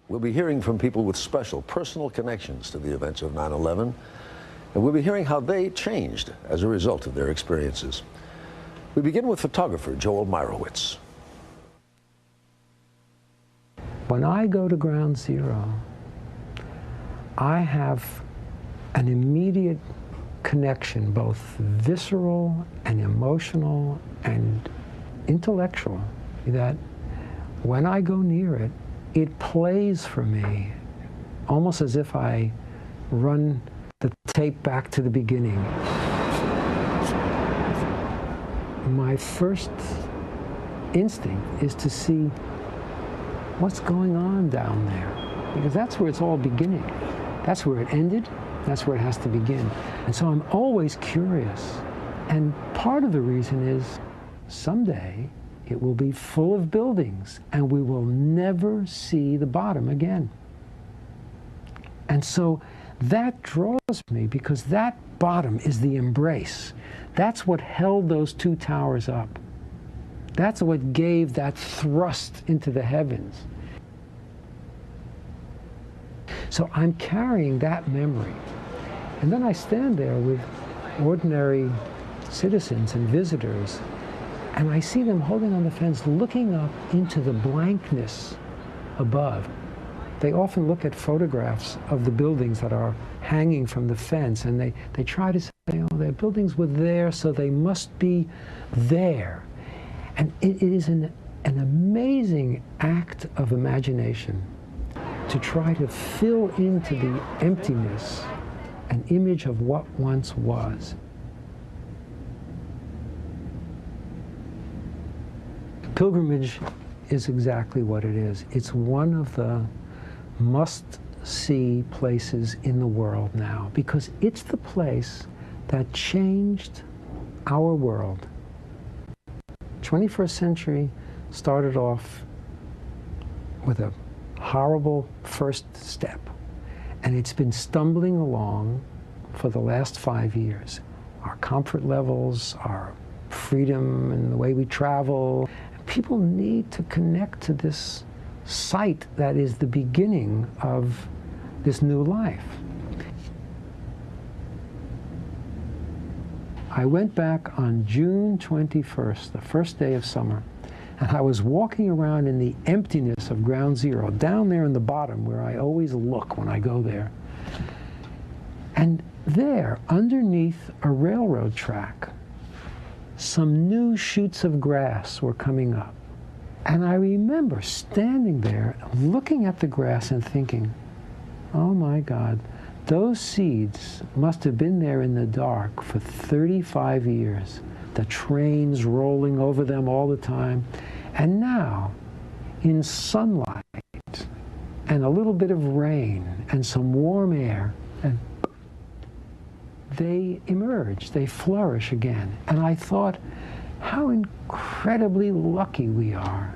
We'll be hearing from people with special personal connections to the events of 9/11, and we'll be hearing how they changed as a result of their experiences. We begin with photographer Joel Meyerowitz. When I go to Ground Zero, I have an immediate connection, both visceral and emotional and intellectual, that when I go near it, it plays for me almost as if I run the tape back to the beginning. My first instinct is to see what's going on down there, because that's where it's all beginning. That's where it ended, that's where it has to begin. And so I'm always curious. And part of the reason is someday it will be full of buildings and we will never see the bottom again. And so that draws me, because that bottom is the embrace. That's what held those two towers up. That's what gave that thrust into the heavens. So I'm carrying that memory. And then I stand there with ordinary citizens and visitors, and I see them holding on the fence, looking up into the blankness above. They often look at photographs of the buildings that are hanging from the fence, and they try to say, oh, their buildings were there, so they must be there. And it is an amazing act of imagination to try to fill into the emptiness an image of what once was. Pilgrimage is exactly what it is. It's one of the must-see places in the world now, because it's the place that changed our world. 21st century started off with a horrible first step, and it's been stumbling along for the last 5 years. Our comfort levels, our freedom and the way we travel. People need to connect to this site that is the beginning of this new life. I went back on June 21st, the first day of summer, and I was walking around in the emptiness of Ground Zero, down there in the bottom where I always look when I go there. And there, underneath a railroad track, some new shoots of grass were coming up. And I remember standing there, looking at the grass and thinking, oh my God, those seeds must have been there in the dark for 35 years. The trains rolling over them all the time. And now, in sunlight and a little bit of rain and some warm air, and they emerge, they flourish again. And I thought, how incredibly lucky we are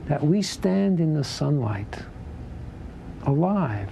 that we stand in the sunlight, alive.